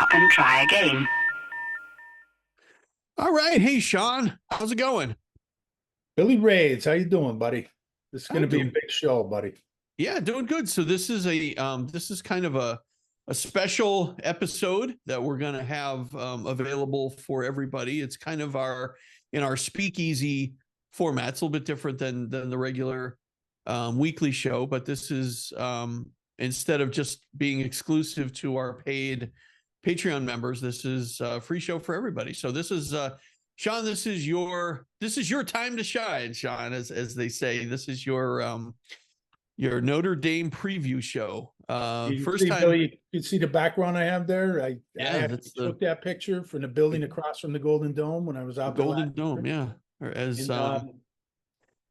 stop and try again. All right. Hey, Sean, how's it going? Billy Raids, how you doing, buddy? This is going I'm to be a doing, big show, buddy. yeah, doing good. So this is kind of a special episode that we're gonna have available for everybody. It's kind of in our speakeasy format. It's a little bit different than the regular weekly show, but this is instead of just being exclusive to our paid Patreon members, this is a free show for everybody. So this is Sean, this is your time to shine, Sean, as they say. This is your Notre Dame preview show. You First see, time. Billy, you see the background I have there? I That's actually took that picture from the building across from the Golden Dome when I was out there Golden last Dome, year. yeah. Or And,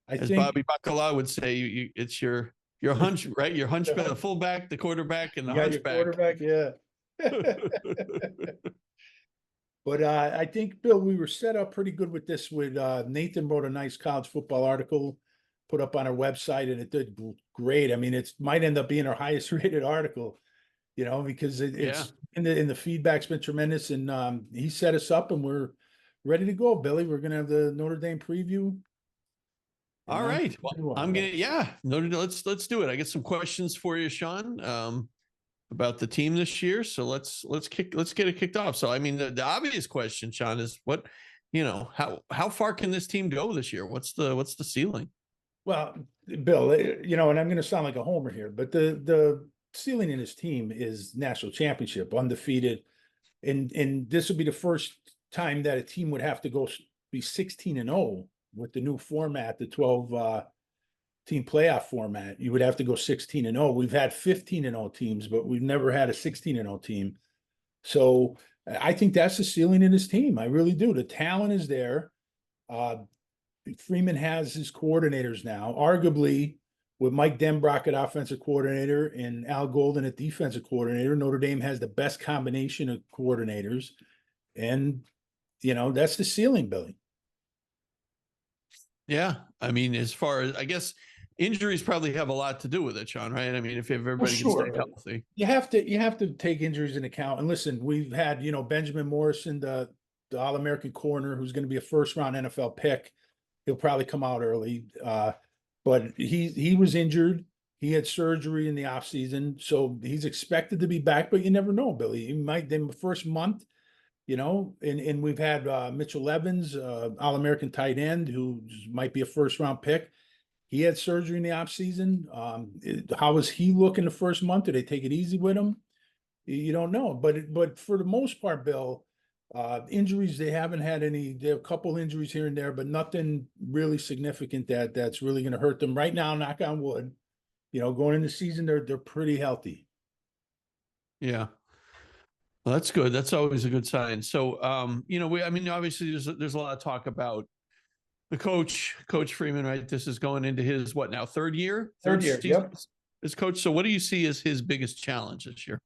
I as think Bobby Bacala would say, it's your hunch, right? Your hunchback, the fullback, the quarterback, and the you got your hunchback. quarterback, yeah. But I think, Bill, we were set up pretty good with this. With Nathan wrote a nice college football article, put up on our website, and it did great. I mean, it might end up being our highest rated article, because it's in the feedback's been tremendous, and he set us up, and we're ready to go, Billy. We're gonna have the Notre Dame preview. All right. Well, let's do it. I get some questions for you, Sean. About the team this year. So let's get it kicked off. So I mean, the obvious question, Sean, is how far can this team go this year? What's the ceiling? Well, Bill, and I'm going to sound like a homer here, but the ceiling in his team is national championship, undefeated, and this would be the first time that a team would have to go be 16-0 with the new format, the 12 team playoff format. You would have to go 16-0. We've had 15-0 teams, but we've never had a 16-0 team. So I think that's the ceiling in his team. I really do. The talent is there. Freeman has his coordinators now. Arguably, with Mike Denbrock at offensive coordinator and Al Golden at defensive coordinator, Notre Dame has the best combination of coordinators. And, that's the ceiling, Billy. Yeah. I mean, as far as, I guess, injuries probably have a lot to do with it, Sean, right? I mean, if everybody can stay healthy. You have to take injuries into account. And listen, we've had, Benjamin Morrison, the All-American corner, who's going to be a first-round NFL pick. He'll probably come out early. But he was injured. He had surgery in the offseason. So he's expected to be back, but you never know, Billy. He might, in the first month, and we've had Mitchell Evans, All-American tight end, who might be a first-round pick. He had surgery in the offseason. How was he looking the first month? Did they take it easy with him? You don't know. But for the most part, Bill, injuries, they haven't had any. They have a couple injuries here and there, but nothing really significant that's really going to hurt them right now. Knock on wood. Going into the season, they're pretty healthy. Yeah. Well, that's good. That's always a good sign. So, obviously there's a lot of talk about the Coach Freeman, right? This is going into his third year? Third year, yep. As coach. So what do you see as his biggest challenge this year?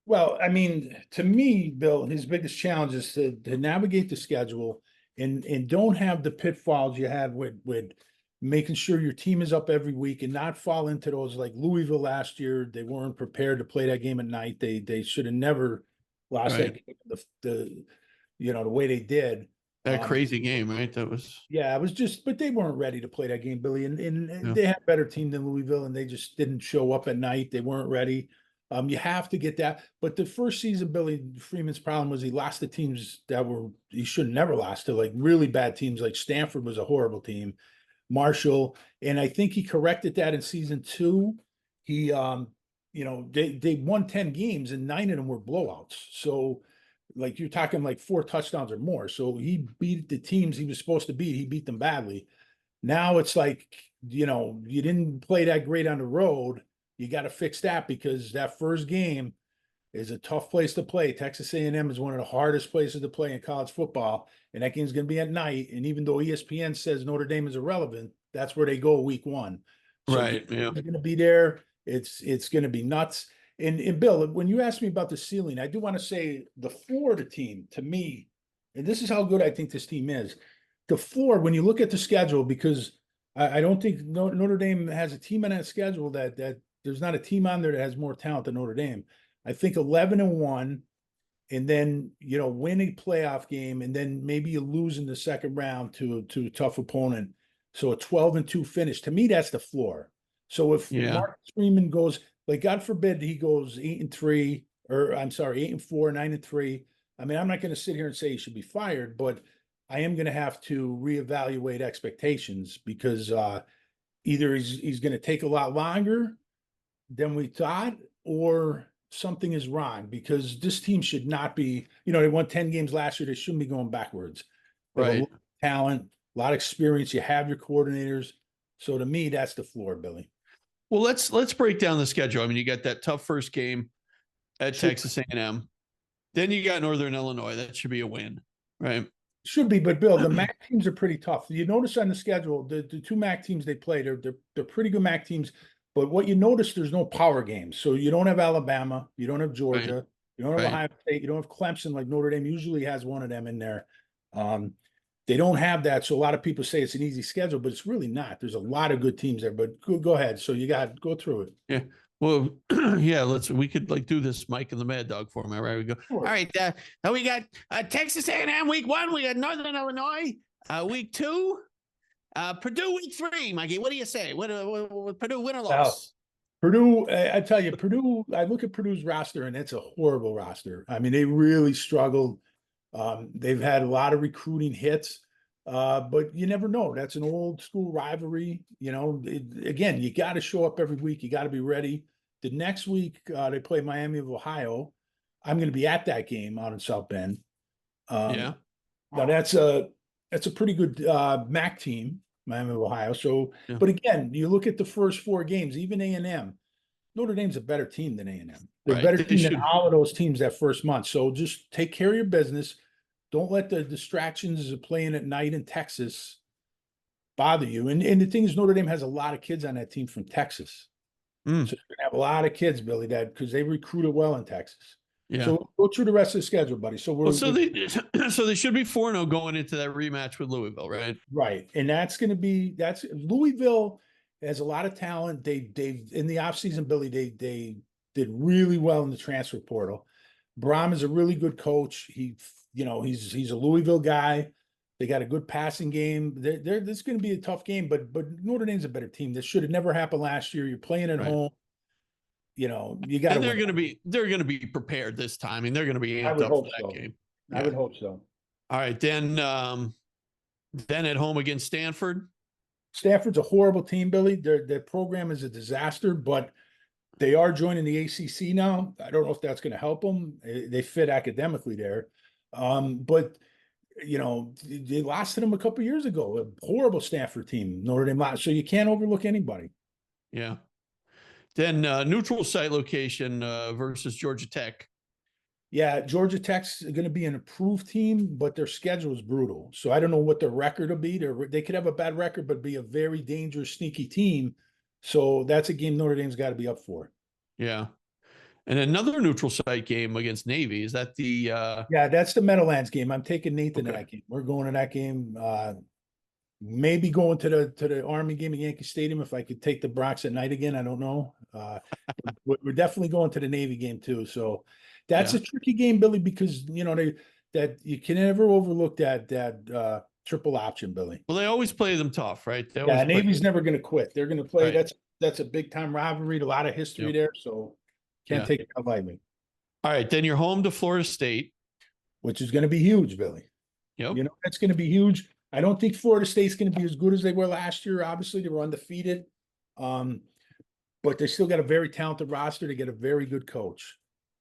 Well, I mean, to me, Bill, his biggest challenge is to navigate the schedule and don't have the pitfalls you had with making sure your team is up every week and not fall into those, like Louisville last year. They weren't prepared to play that game at night. They should have never lost that game the way they did. That crazy game, right? That was. Yeah, it was just, but they weren't ready to play that game, Billy. And they had a better team than Louisville, and they just didn't show up at night. They weren't ready. You have to get that. But the first season, Billy Freeman's problem was he lost to teams that he should have never lost to, like really bad teams. Like Stanford was a horrible team, Marshall. And I think he corrected that in season 2. He, they won 10 games and 9 of them were blowouts. So, like, you're talking like 4 touchdowns or more. So he beat the teams he was supposed to beat. He beat them badly. Now it's like, you didn't play that great on the road. You got to fix that, because that first game is a tough place to play. Texas A&M is one of the hardest places to play in college football, and that game's going to be at night. And even though ESPN says Notre Dame is irrelevant, that's where they go week 1. So right. Yeah. They're going to be there. It's going to be nuts. And Bill, when you asked me about the ceiling, I do want to say the floor of the team, to me, and this is how good I think this team is. The floor, when you look at the schedule, because I don't think Notre Dame has a team on that schedule that there's not a team on there that has more talent than Notre Dame. I think 11-1 and then, win a playoff game, and then maybe you lose in the second round to a tough opponent. So a 12-2 finish, to me, that's the floor. So if Marcus Freeman goes, like, God forbid he goes 8-3, or I'm sorry, 8-4, 9-3. I mean, I'm not going to sit here and say he should be fired, but I am going to have to reevaluate expectations, because either he's going to take a lot longer than we thought, or something is wrong, because this team should not be, they won 10 games last year. They shouldn't be going backwards. They have a lot of talent, a lot of experience. You have your coordinators. So to me, that's the floor, Billy. Well, let's break down the schedule. I mean, you got that tough first game at Texas A&M. Then you got Northern Illinois. That should be a win, right? Should be, but Bill, the MAC teams are pretty tough. You notice on the schedule, the two MAC teams they play, they're pretty good MAC teams. But what you notice, there's no power games. So you don't have Alabama, you don't have Georgia, you don't have Ohio State, you don't have Clemson, like Notre Dame usually has one of them in there. They don't have that. So a lot of people say it's an easy schedule, but it's really not. There's a lot of good teams there, but go ahead. So you got go through it. Yeah. Well, yeah, we could like do this Mike and the Mad Dog format, right? We go, sure. All right. Now we got Texas A&M week 1. We got Northern Illinois week 2. Purdue week 3, Mikey. What do you say? What Purdue win or loss? Purdue, I tell you, Purdue, I look at Purdue's roster, and it's a horrible roster. I mean, they really struggled. They've had a lot of recruiting hits, but you never know. That's an old school rivalry. Again, you got to show up every week. You got to be ready. The next week, they play Miami of Ohio. I'm going to be at that game out in South Bend. Now that's a pretty good MAC team, Miami of Ohio. So, but again, you look at the first 4 games, even A&M, Notre Dame's a better team than A&M. They're a better team than all of those teams that first month. So just take care of your business. Don't let the distractions of playing at night in Texas bother you. And the thing is, Notre Dame has a lot of kids on that team from Texas. So you're gonna have a lot of kids, Billy, because they recruited well in Texas. Yeah. So go through the rest of the schedule, buddy. So they should be 4-0 going into that rematch with Louisville, right? Right. And that's Louisville has a lot of talent. They in the offseason, Billy, they did really well in the transfer portal. Brahm is a really good coach. He's a Louisville guy. They got a good passing game. This is going to be a tough game, but Notre Dame's a better team. This should have never happened last year. You're playing at home. You got. And they're going to be prepared this time. I mean, they're going to be amped up for that game. I would hope so. All right, then at home against Stanford. Stanford's a horrible team, Billy. Their program is a disaster, but they are joining the ACC now. I don't know if that's going to help them. They fit academically there, but they lost to them a couple of years ago. A horrible Stanford team, Notre Dame lost. So you can't overlook anybody. Yeah. Then neutral site location versus Georgia Tech. Yeah, Georgia Tech's going to be an improved team, but their schedule is brutal. So I don't know what their record will be. They could have a bad record, but be a very dangerous, sneaky team. So that's a game Notre Dame's got to be up for. Yeah. And another neutral site game against Navy. Is that the Yeah, that's the Meadowlands game. I'm taking Nathan to that game. We're going to that game. Maybe going to the Army game at Yankee Stadium if I could take the Bronx at night again. I don't know. We're definitely going to the Navy game too. So that's a tricky game, Billy, because that you can never overlook that triple option, Billy. Well, they always play them tough, right? Navy's never going to quit. They're going to play. Right. That's a big time rivalry. A lot of history there. So can't take it out lightly. All right, then you're home to Florida State, which is going to be huge, Billy. Yep. That's going to be huge. I don't think Florida State's going to be as good as they were last year. Obviously, they were undefeated, but they still got a very talented roster. They get a very good coach,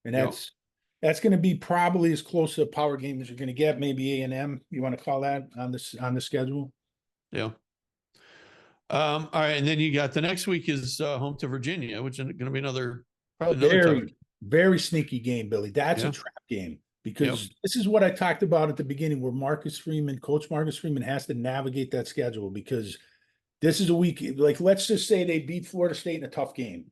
and that's going to be probably as close to a power game as you're going to get. Maybe A&M, you want to call that on the schedule? Yeah. All right, and then you got the next week is home to Virginia, which is going to be another very sneaky game, Billy. That's a trap game. Because this is what I talked about at the beginning, where Coach Marcus Freeman has to navigate that schedule, because this is a week, like, let's just say they beat Florida State in a tough game.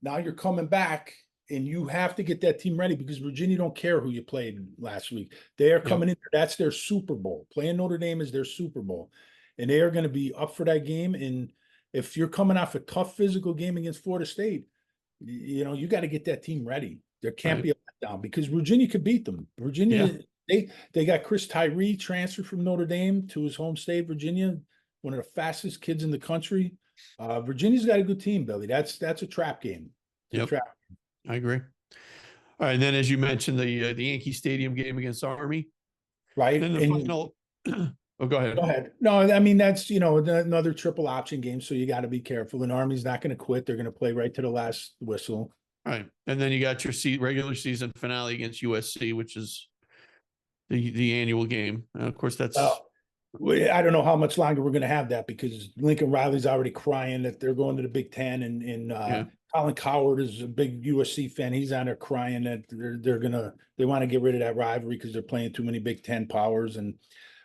Now you're coming back and you have to get that team ready, because Virginia don't care who you played last week. They are coming in. That's their Super Bowl. Playing Notre Dame is their Super Bowl. And they are going to be up for that game. And if you're coming off a tough physical game against Florida State, you got to get that team ready. There can't Right. be a letdown because Virginia could beat them. Virginia, they got Chris Tyree transferred from Notre Dame to his home state, Virginia, one of the fastest kids in the country. Virginia's got a good team, Billy. That's a trap game. It's a Yep. trap. I agree. All right. And then, as you mentioned, the Yankee Stadium game against Army. Right. Then the And final. Oh, go ahead. go ahead. No, I mean, that's, another triple option game. So you got to be careful. And Army's not going to quit. They're going to play right to the last whistle. All right. And then you got your regular season finale against USC, which is the annual game. And of course, that's I don't know how much longer we're going to have that because Lincoln Riley's already crying that they're going to the Big Ten, and Colin Coward is a big USC fan. He's on there crying that they want to get rid of that rivalry because they're playing too many Big Ten powers.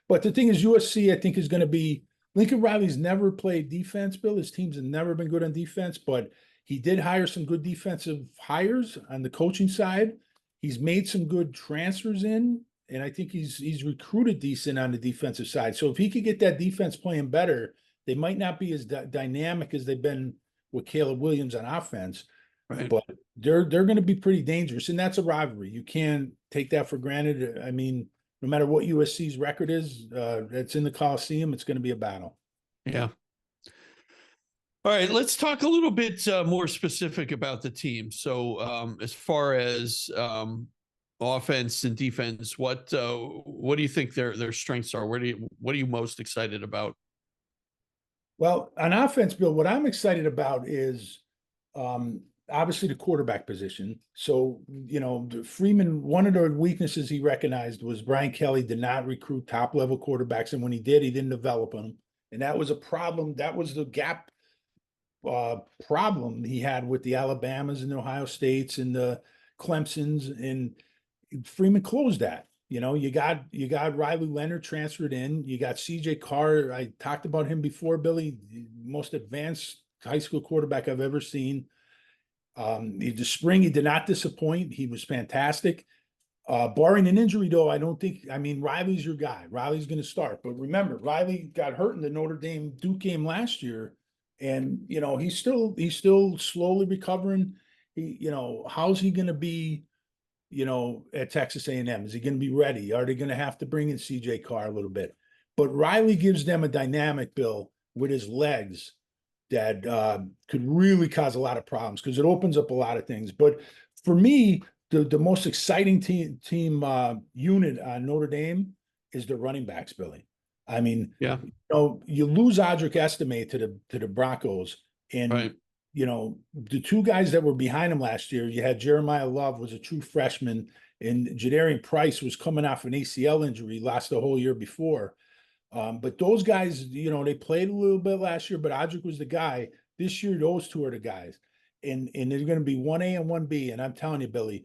But the thing is, USC I think is going to be Lincoln Riley's never played defense. Bill, his teams have never been good on defense, but he did hire some good defensive hires on the coaching side. He's made some good transfers in. And I think he's recruited decent on the defensive side. So if he could get that defense playing better, they might not be as dynamic as they've been with Caleb Williams on offense. right. But they're going to be pretty dangerous, and that's a rivalry. You can't take that for granted. I mean, no matter what USC's record is, it's in the Coliseum. It's going to be a battle. Yeah. All right, let's talk a little bit more specific about the team. So, as far as offense and defense, what do you think their strengths are? What are you most excited about? Well, on offense, Bill, what I'm excited about is obviously the quarterback position. So, Freeman, one of the weaknesses he recognized was Brian Kelly did not recruit top level quarterbacks. And when he did, he didn't develop them. And that was a problem. That was the gap problem he had with the Alabamas and the Ohio States and the Clemsons, and Freeman closed that. You got Riley Leonard transferred in. You got CJ Carr. I talked about him before, Billy, the most advanced high school quarterback I've ever seen. The spring, he did not disappoint. He was fantastic. Barring an injury, though, Riley's your guy. Riley's going to start. But remember, Riley got hurt in the Notre Dame Duke game last year. And, he's still slowly recovering. How's he going to be, at Texas A&M? Is he going to be ready? Are they going to have to bring in CJ Carr a little bit? But Riley gives them a dynamic, Bill, with his legs that could really cause a lot of problems because it opens up a lot of things. But for me, the most exciting team unit on Notre Dame is the running backs, Billy. I mean, Yeah. You lose Audric Estime to the Broncos, and Right. The two guys that were behind him last year, you had Jeremiah Love was a true freshman, and Jadarian Price was coming off an ACL injury, lost the whole year before. But those guys, they played a little bit last year, but Audric was the guy. This year, those two are the guys, and they're going to be 1A and 1B. And I'm telling you, Billy,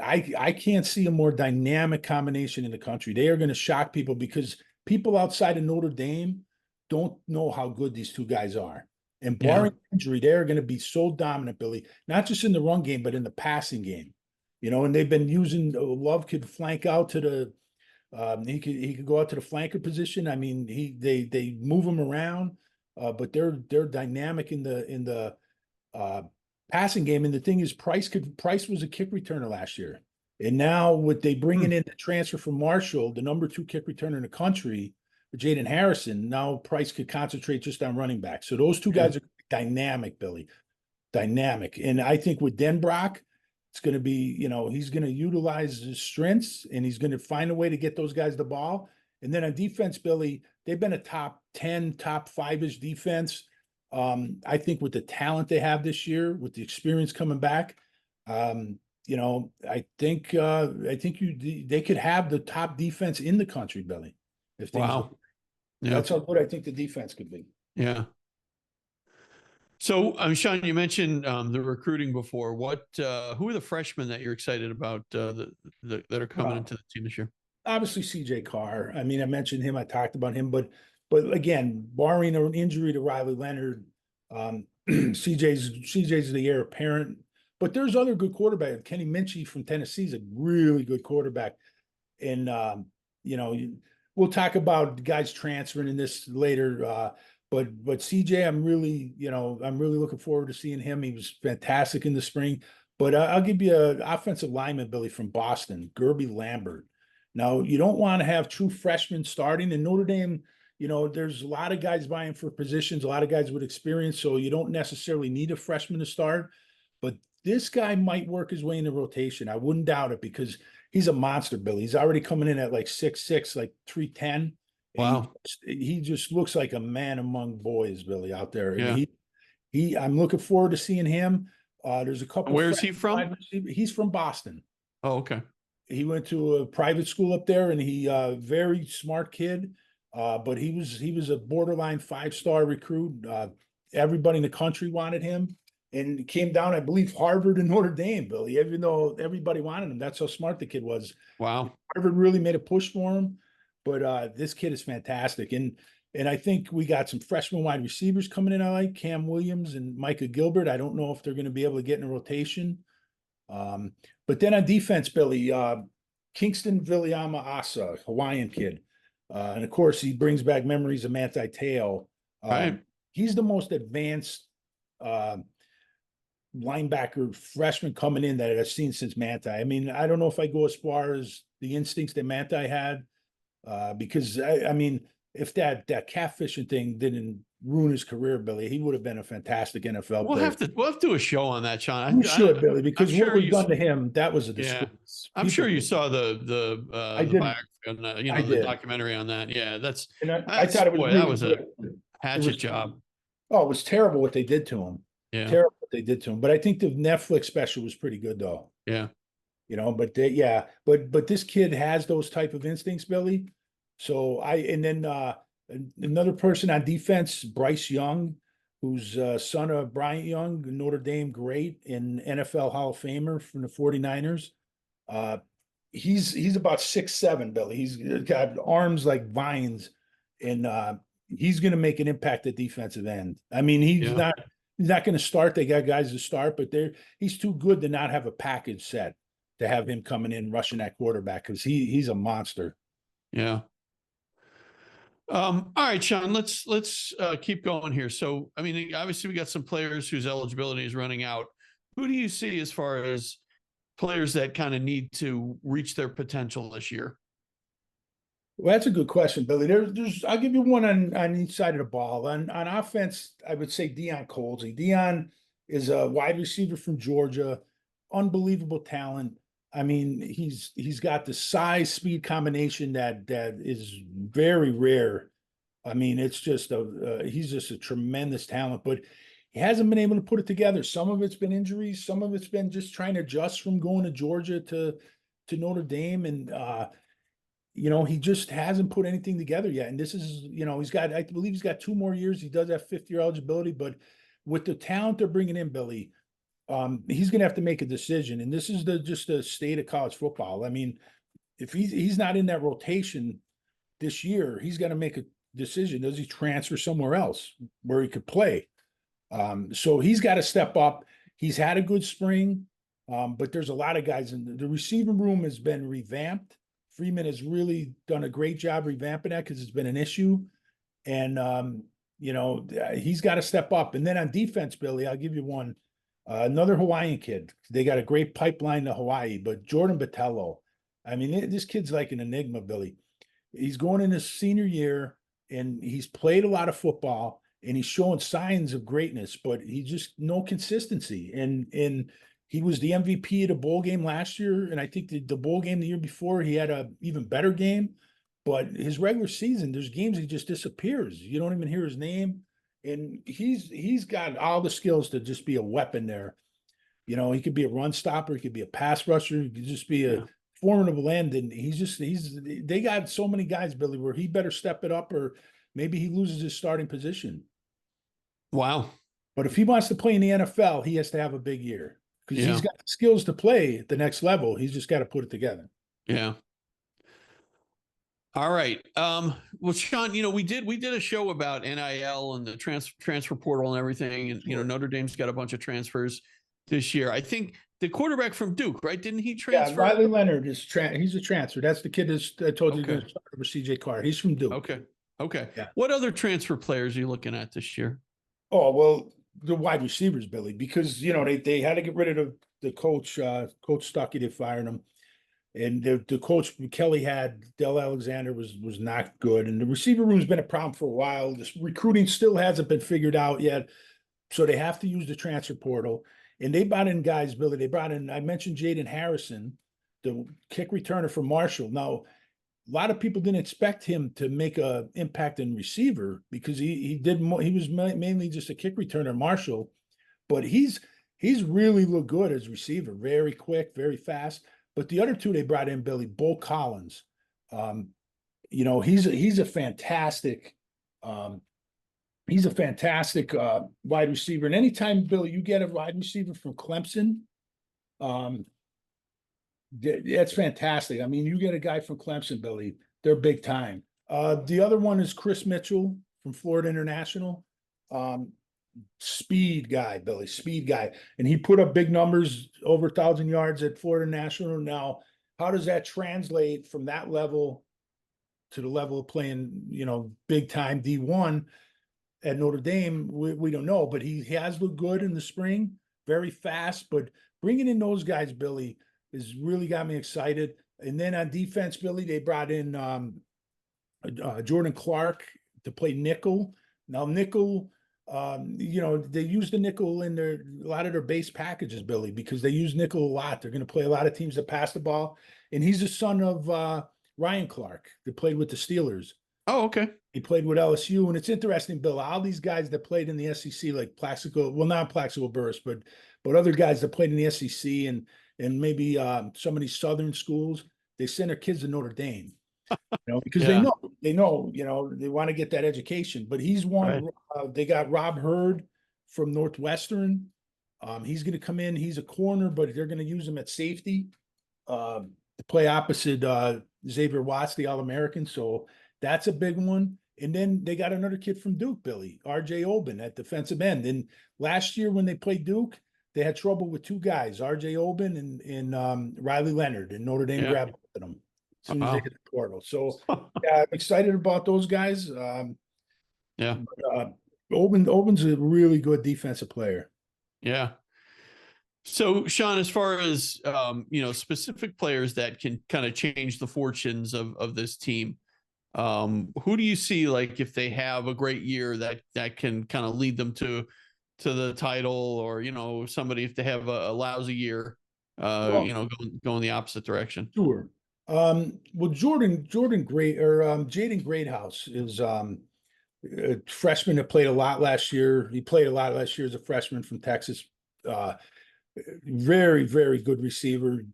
I can't see a more dynamic combination in the country. They are going to shock people because people outside of Notre Dame don't know how good these two guys are. And barring injury, they're going to be so dominant, Billy, not just in the run game, but in the passing game. And they've been using Love could flank out to the he could go out to the flanker position. I mean, they move him around, but they're dynamic in the passing game. And the thing is, Price was a kick returner last year. And now with they bringing in the transfer from Marshall, the number 2 kick returner in the country, Jaden Harrison, now Price could concentrate just on running back. So those two guys are dynamic, Billy, dynamic. And I think with Denbrock, it's going to be, he's going to utilize his strengths and he's going to find a way to get those guys the ball. And then on defense, Billy, they've been a top 10, top 5-ish defense. I think with the talent they have this year, with the experience coming back, I think they could have the top defense in the country, Billy. If things that's how good I think the defense could be. Yeah. So, Sean, you mentioned the recruiting before. Who are the freshmen that you're excited about that are coming into the team this year? Obviously, CJ Carr. I mean, I mentioned him. I talked about him, but again, barring an injury to Riley Leonard, CJ's the heir apparent. But there's other good quarterbacks. Kenny Minchie from Tennessee is a really good quarterback, and we'll talk about guys transferring in this later. But CJ, I'm really looking forward to seeing him. He was fantastic in the spring. But I'll give you an offensive lineman, Billy, from Boston, Gerby Lambert. Now, you don't want to have true freshmen starting in Notre Dame. There's a lot of guys vying for positions, a lot of guys with experience, so you don't necessarily need a freshman to start. But this guy might work his way in the rotation. I wouldn't doubt it because he's a monster, Billy. He's already coming in at like 6'6", like 310. Wow. He just looks like a man among boys, Billy, out there. And Yeah. I'm looking forward to seeing him. There's a couple. Where's he from? He's from Boston. Oh, okay. He went to a private school up there, and he very smart kid. But he was a borderline 5-star recruit. Everybody in the country wanted him, and came down, I believe, Harvard and Notre Dame, Billy. Even though everybody wanted him, that's how smart the kid was. Wow. Harvard really made a push for him. But this kid is fantastic, and I think we got some freshman wide receivers coming in. I like Cam Williams and Micah Gilbert. I don't know if they're going to be able to get in a rotation. But then on defense, Billy, Kingston Viliama Asa, Hawaiian kid. And of course, he brings back memories of Manti Te'o. Right. He's the most advanced linebacker freshman coming in that I've seen since Manti. I mean, I don't know if I go as far as the instincts that Manti had, because I mean, if that catfishing thing didn't ruin his career, Billy, he would have been a fantastic NFL player. We'll have to do a show on that, Sean. We should, Billy, because what was done to him, that was a disgrace. I'm sure you saw the biography on, the documentary on that. Yeah, I thought it was really that was a hatchet job. Oh, it was terrible what they did to him. Yeah. Terrible what they did to him. But I think the Netflix special was pretty good, though. Yeah. But but this kid has those type of instincts, Billy. So another person on defense, Bryce Young, who's son of Bryant Young, Notre Dame great and NFL Hall of Famer from the 49ers. He's about 6'7", Billy. He's got arms like vines, and he's going to make an impact at defensive end. I mean, he's not going to start. They got guys to start, but he's too good to not have a package set to have him coming in rushing that quarterback, because he's a monster. Yeah. All right, Sean, let's keep going here. So, I mean, obviously we got some players whose eligibility is running out. Who do you see as far as players that kind of need to reach their potential this year? Well, that's a good question, Billy. There's I'll give you one on each side of the ball. On offense, I would say Deion Colsey. Deion is a wide receiver from Georgia, unbelievable talent. I mean, he's got the size speed combination that is very rare. I mean, it's just he's just a tremendous talent, but he hasn't been able to put it together. Some of it's been injuries, some of it's been just trying to adjust from going to Georgia to Notre Dame, and he just hasn't put anything together yet. And this is, I believe he's got 2 more years. He does have 5th-year eligibility, but with the talent they're bringing in, Billy, he's going to have to make a decision. And this is just the state of college football. I mean, if he's not in that rotation this year, he's got to make a decision. Does he transfer somewhere else where he could play? So he's got to step up. He's had a good spring, but there's a lot of guys in the receiving room has been revamped. Freeman has really done a great job revamping that because it's been an issue. And, he's got to step up. And then on defense, Billy, I'll give you one. Another Hawaiian kid. They got a great pipeline to Hawaii, but Jordan Botelho. I mean, this kid's like an enigma, Billy. He's going in his senior year, and he's played a lot of football, and he's showing signs of greatness, but he just no consistency. And he was the MVP of the bowl game last year, and I think the bowl game the year before, he had a even better game. But his regular season, there's games he just disappears. You don't even hear his name. And he's got all the skills to just be a weapon there. He could be a run stopper, he could be a pass rusher, he could just be a formidable end. And they got so many guys, Billy, where he better step it up, or maybe he loses his starting position. Wow. But if he wants to play in the NFL, he has to have a big year, because he's got the skills to play at the next level. He's just got to put it together. Yeah. All right. Well, Sean, we did a show about NIL and the transfer portal and everything. And, Notre Dame's got a bunch of transfers this year. I think the quarterback from Duke, right? Didn't he transfer? Yeah, Riley Leonard is he's a transfer. That's the kid I told you to start over CJ Carr. He's from Duke. Okay. Yeah. What other transfer players are you looking at this year? Oh, well, the wide receivers, Billy, because, they had to get rid of the coach, Coach Stuckey, they fired him. And the coach Kelly had Del Alexander was not good. And the receiver room's been a problem for a while. This recruiting still hasn't been figured out yet. So they have to use the transfer portal. And they brought in guys, Billy. They brought in, I mentioned Jaden Harrison, the kick returner for Marshall. Now, a lot of people didn't expect him to make an impact in receiver because he did more, he was mainly just a kick returner, Marshall, but he's really looked good as receiver, very quick, very fast. But the other two they brought in, Billy, Bo Collins, he's a fantastic wide receiver. And anytime, Billy, you get a wide receiver from Clemson, that's fantastic. I mean, you get a guy from Clemson, Billy, they're big time. The other one is Chris Mitchell from Florida International. Speed guy, Billy, speed guy. And he put up big numbers, over 1,000 yards at Florida National. Now, how does that translate from that level to the level of playing, big time D1 at Notre Dame? We don't know, but he has looked good in the spring, very fast. But bringing in those guys, Billy, has really got me excited. And then on defense, Billy, they brought in Jordan Clark to play nickel. Now, nickel, they use the nickel in a lot of their base packages, Billy, because they use nickel a lot. They're going to play a lot of teams that pass the ball. And he's the son of Ryan Clark, that played with the Steelers. Oh, okay. He played with LSU. And it's interesting, Bill, all these guys that played in the SEC, like not Plaxico Burress, but other guys that played in the SEC and maybe some of these Southern schools, they send their kids to Notre Dame, because they know, they want to get that education. But he's one. Right. They got Rob Hurd from Northwestern. He's going to come in. He's a corner, but they're going to use him at safety to play opposite Xavier Watts, the All-American. So that's a big one. And then they got another kid from Duke, Billy, R.J. Oben at defensive end. And last year when they played Duke, they had trouble with two guys, R.J. Oben and Riley Leonard, and Notre Dame grabbed them as soon as they hit the portal. So I'm excited about those guys. Oben's a really good defensive player. Yeah. So, Sean, as far as specific players that can kind of change the fortunes of this team, who do you see, like, if they have a great year that can kind of lead them to the title, or somebody if they have a lousy year, going the opposite direction? Sure. Well, Jaden Greathouse is a freshman that played a lot last year. He played a lot last year as a freshman from Texas. Very, very good receiver.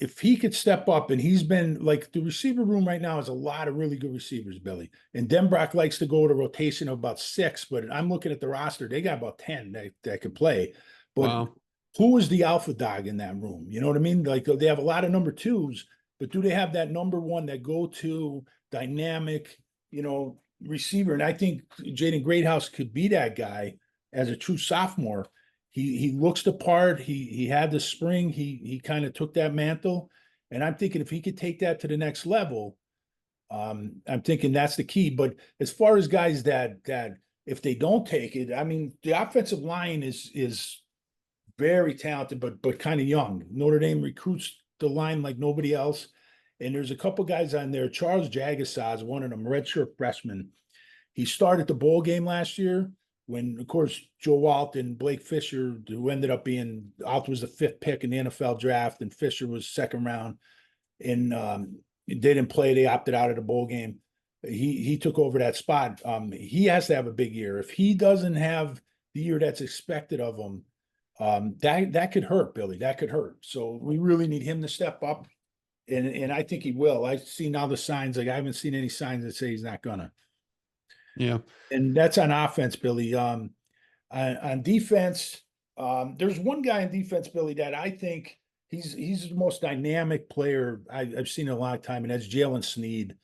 If he could step up, and he's been, like, the receiver room right now is a lot of really good receivers, Billy. And Denbrock likes to go to rotation of about 6, but I'm looking at the roster. They got about 10 that could play. But who is the alpha dog in that room? You know what I mean? Like, they have a lot of number 2s, but do they have that number 1, that go-to dynamic, receiver? And I think Jaden Greathouse could be that guy as a true sophomore. He looks the part. He had the spring. He kind of took that mantle, and I'm thinking if he could take that to the next level, I'm thinking that's the key. But as far as guys that if they don't take it, I mean, the offensive line is very talented, but kind of young. Notre Dame recruits the line like nobody else, and there's a couple guys on there. Charles Jagasaw is one of them, redshirt freshman. He started the bowl game last year, when, of course, Joe Alt and Blake Fisher, who ended up being, Alt was the 5th pick in the NFL draft, and Fisher was 2nd round, and they didn't play. They opted out of the bowl game. He took over that spot. He has to have a big year. If he doesn't have the year that's expected of him, that could hurt, Billy. That could hurt. So we really need him to step up, and I think he will. I've seen all the signs. Like, I haven't seen any signs that say he's not gonna. Yeah. And that's on offense, Billy. On defense, there's one guy in defense, Billy, that I think he's the most dynamic player I've seen in a long time, and that's Jalen Sneed,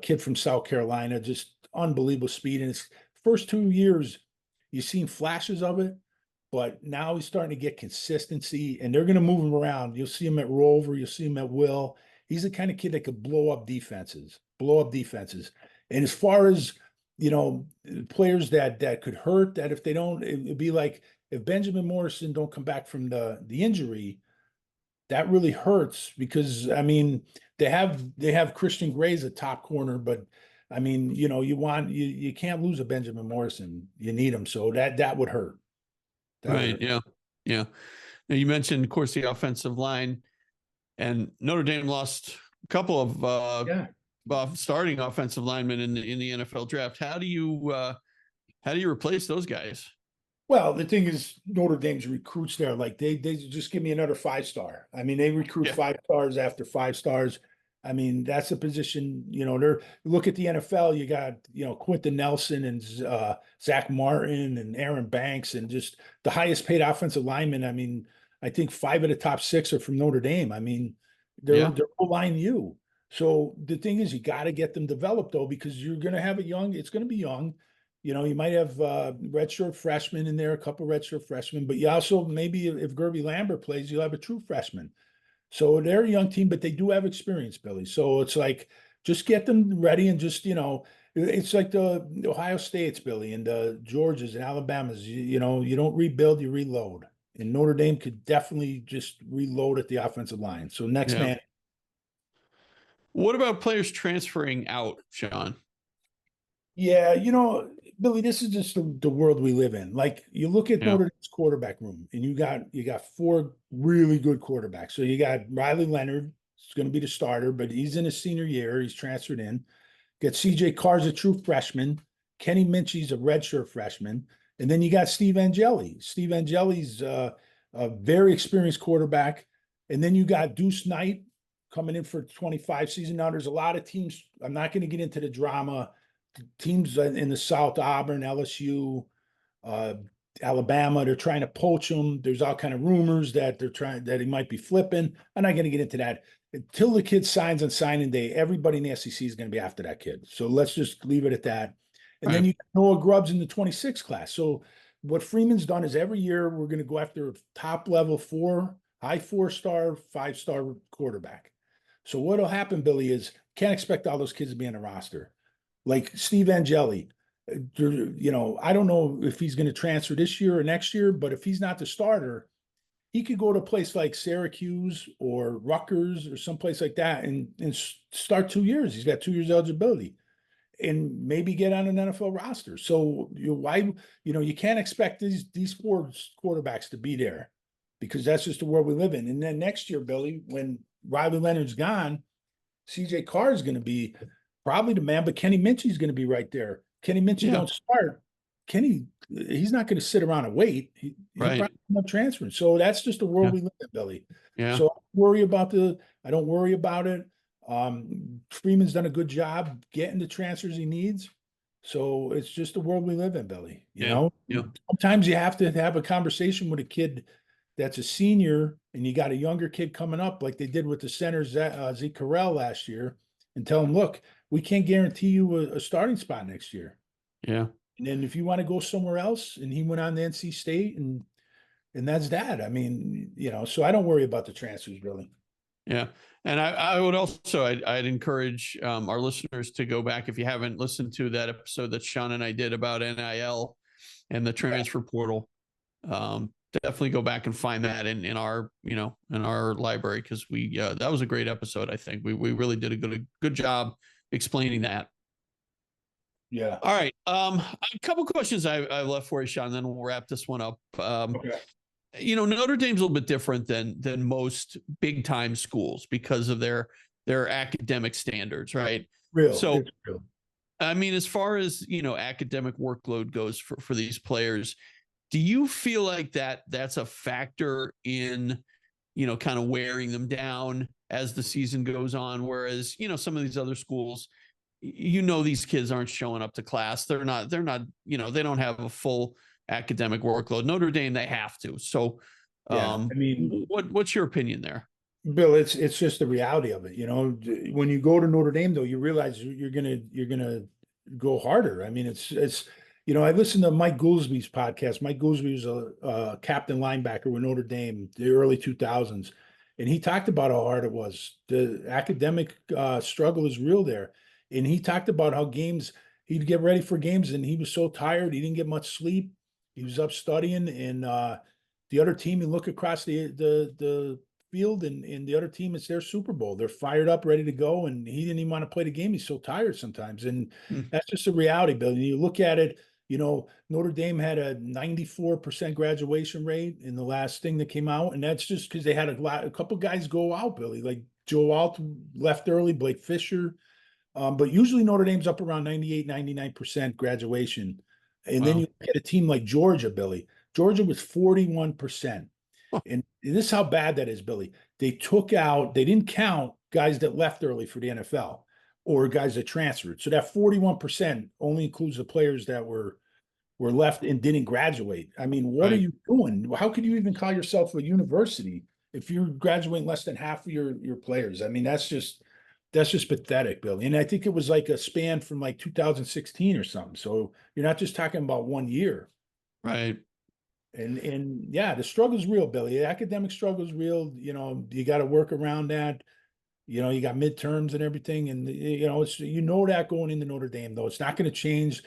kid from South Carolina, just unbelievable speed. And his first 2 years, you've seen flashes of it, but now he's starting to get consistency, and they're going to move him around. You'll see him at Rover. You'll see him at Will. He's the kind of kid that could blow up defenses. And as far as players that could hurt, that if they don't, it'd be like if Benjamin Morrison don't come back from the injury, that really hurts because I mean they have Christian Gray as a top corner, but I mean, you can't lose a Benjamin Morrison. You need him. So that would hurt. Right. Yeah. Yeah. Now you mentioned, of course, the offensive line, and Notre Dame lost a couple of starting offensive linemen in the NFL draft. How do you replace those guys? Well, the thing is, Notre Dame's recruits there, like they just give me another 5-star. I mean, they recruit 5 stars after 5 stars. I mean, that's a position, look at the NFL, you got, Quentin Nelson and Zach Martin and Aaron Banks and just the highest paid offensive linemen. I mean, I think 5 of the top 6 are from Notre Dame. I mean, they're O-line U. So the thing is, you got to get them developed though, because you're going to have it's going to be young. You might have redshirt freshmen in there, a couple redshirt freshmen, but you also maybe if Gerby Lambert plays, you'll have a true freshman. So they're a young team, but they do have experience, Billy. So it's like just get them ready and just it's like the Ohio States, Billy, and the Georgias and Alabamas. You don't rebuild, you reload. And Notre Dame could definitely just reload at the offensive line. So next man. What about players transferring out, Sean? Yeah, Billy, this is just the world we live in. Like you look at Notre Dame's quarterback room, and you got 4 really good quarterbacks. So you got Riley Leonard, is going to be the starter, but he's in his senior year. He's transferred in. Got CJ Carr's a true freshman. Kenny Minchie's a redshirt freshman, and then you got Steve Angeli. Steve Angeli's a very experienced quarterback, and then you got Deuce Knight coming in for 25 season. Now there's a lot of teams. I'm not going to get into the drama. Teams in the South, Auburn, LSU, Alabama, they're trying to poach him. There's all kind of rumors that that he might be flipping. I'm not going to get into that. Until the kid signs on signing day, everybody in the SEC is going to be after that kid. So let's just leave it at that. And then you got Noah Grubbs in the 26 class. So what Freeman's done is every year we're going to go after a top level high 4-star, 5-star quarterback. So what'll happen, Billy, is can't expect all those kids to be on the roster. Like Steve Angeli, I don't know if he's going to transfer this year or next year, but if he's not the starter, he could go to a place like Syracuse or Rutgers or someplace like that and start 2 years. He's got 2 years eligibility and maybe get on an NFL roster. So you can't expect these 4 quarterbacks to be there because that's just the world we live in. And then next year, Billy, when Riley Leonard's gone, CJ Carr is going to be probably the man, but Kenny Minchie's going to be right there. Kenny Minchie don't start. Kenny, he's not going to sit around and wait. He'll probably end up transferring. So that's just the world we live in, Billy. Yeah. So I don't worry about it. Freeman's done a good job getting the transfers he needs. So it's just the world we live in, Billy. You know? Sometimes you have to have a conversation with a kid that's a senior and you got a younger kid coming up like they did with the center Zeke Carell last year and tell him, look, we can't guarantee you a starting spot next year. Yeah. And then if you want to go somewhere else, and he went on to NC State and that's that. I mean, so I don't worry about the transfers really. Yeah. And I would also, I'd encourage our listeners to go back, if you haven't listened to that episode that Sean and I did about NIL and the transfer portal, definitely go back and find that in our, in our library. Cause that was a great episode. I think we really did a good job explaining that. Yeah. All right. A couple questions I left for you, Sean, then we'll wrap this one up. Okay. Notre Dame's a little bit different than most big time schools because of their academic standards, right? Real. I mean, as far as, academic workload goes for these players, do you feel like that's a factor in, kind of wearing them down as the season goes on? Whereas, some of these other schools, these kids aren't showing up to class. They're not, they don't have a full academic workload. Notre Dame, they have to. So, I mean, what's your opinion there? Bill, it's just the reality of it. When you go to Notre Dame, though, you realize you're gonna go harder. I mean, it's I listened to Mike Goolsby's podcast. Mike Goolsby was a captain linebacker with Notre Dame, the early 2000s, and he talked about how hard it was. The academic struggle is real there, and he talked about how he'd get ready for games, and he was so tired, he didn't get much sleep. He was up studying, and the other team, you look across the field, and the other team, it's their Super Bowl. They're fired up, ready to go, and he didn't even want to play the game. He's so tired sometimes, and Hmm. that's just a reality, Bill. And you look at it, Notre Dame had a 94% graduation rate in the last thing that came out, and that's just because they had a couple guys go out, Billy, like Joe Alt left early, Blake Fisher. But usually Notre Dame's up around 98, 99% graduation. And then Wow. you get a team like Georgia, Billy. Georgia was 41%. Huh. And this is how bad that is, Billy. They didn't count guys that left early for the NFL or guys that transferred. So that 41% only includes the players that were left and didn't graduate. I mean, what are Right. you doing? How could you even call yourself a university if you're graduating less than half of your players? I mean, that's just pathetic, Billy. And I think it was like a span from like 2016 or something. So you're not just talking about 1 year. Right. And yeah, the struggle's real, Billy. The academic struggle's real. You got to work around that. You got midterms and everything, and it's that going into Notre Dame, though, it's not going to change.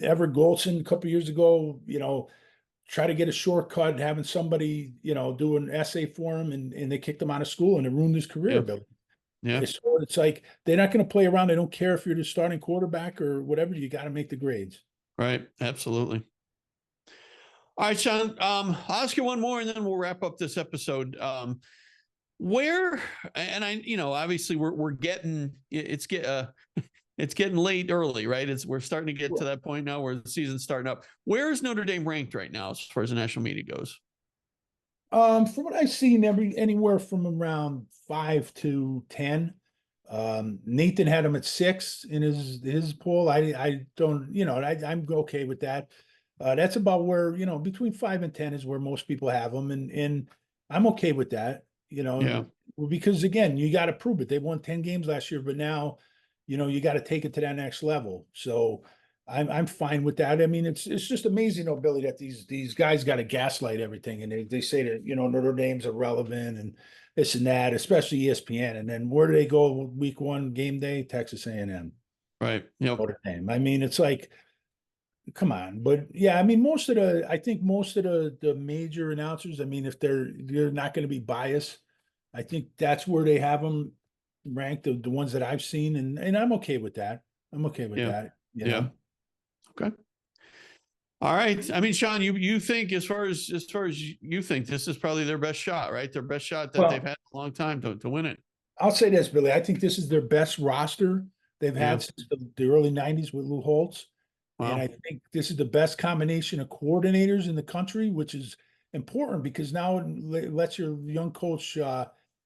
Everett Golson a couple years ago, try to get a shortcut, having somebody do an essay for him, and they kicked him out of school, and it ruined his career, Yeah. Billy. Yeah. So it's like they're not going to play around. They don't care if you're the starting quarterback or whatever. You got to make the grades. Right. Absolutely. All right, Sean. I'll ask you one more, and then we'll wrap up this episode. Where, and obviously we're getting it's getting late early, right? We're starting to get to that point now where the season's starting up. Where is Notre Dame ranked right now as far as the national media goes? From what I've seen, anywhere from around 5 to 10. Nathan had him at 6 in his poll. I don't, I'm okay with that. That's about where, between 5 and 10 is where most people have them, and I'm okay with that. Yeah. Because again, you got to prove it. They won 10 games last year, but now, you got to take it to that next level. So I'm fine with that. I mean, it's just amazing, Billy, that these guys got to gaslight everything, and they say that Notre Dame's irrelevant and this and that, especially ESPN. And then where do they go week 1 game day? Texas A&M. Right. Yep. Notre Dame. I mean, it's like, come on. But yeah, I mean, I think most of the major announcers, I mean, if they're not going to be biased, I think that's where they have them ranked, the ones that I've seen, and I'm okay with that. I'm okay with that. Yeah. Okay. All right. I mean, Sean, you think as far as you think this is probably their best shot, right? Their best shot that they've had in a long time to win it. I'll say this, Billy. I think this is their best roster they've had since the early 90s with Lou Holtz. Wow. And I think this is the best combination of coordinators in the country, which is important because now it lets your young coach,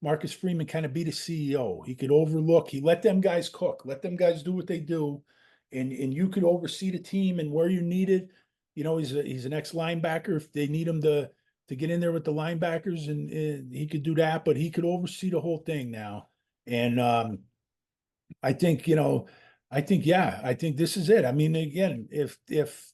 Marcus Freeman, kind of be the CEO. He could overlook, he let them guys cook, let them guys do what they do. And you could oversee the team and where you need it. He's an ex-linebacker. If they need him to get in there with the linebackers, and he could do that, but he could oversee the whole thing now. And I think, I think this is it. I mean, again, if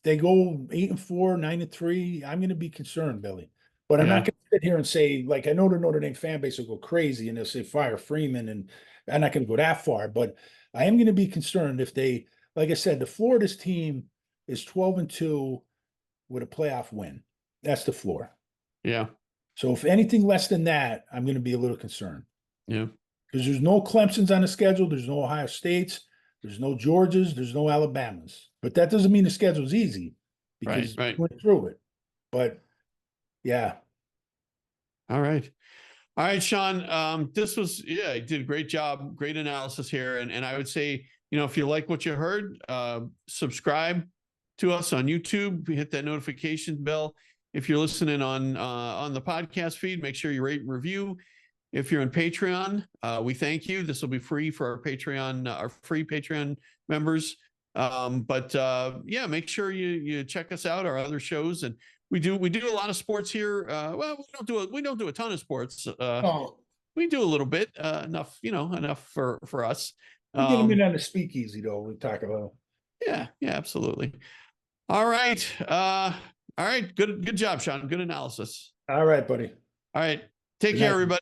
they go 8-4, 9-3, I'm going to be concerned, Billy. But I'm not going to sit here and say, like, I know the Notre Dame fan base will go crazy and they'll say fire Freeman, and I'm not going to go that far. But I am going to be concerned if they, like I said, the Florida's team is 12-2 with a playoff win. That's the floor. Yeah. So if anything less than that, I'm going to be a little concerned. Yeah. Because there's no Clemson's on the schedule. There's no Ohio States. There's no Georgias. There's no Alabamas. But that doesn't mean the schedule's easy because we went through it. But yeah. All right. All right, Sean. This was, you did a great job. Great analysis here. And I would say, if you like what you heard, subscribe to us on YouTube. Hit that notification bell. If you're listening on the podcast feed, make sure you rate and review. If you're on Patreon, we thank you. This will be free for our free Patreon members. Make sure you check us out, our other shows, and we do a lot of sports here. We don't do a ton of sports. We do a little bit, enough for us. We get them in on the speakeasy though. We talk about. Yeah, absolutely. All right. All right. Good job, Sean. Good analysis. All right, buddy. All right. Take care, everybody.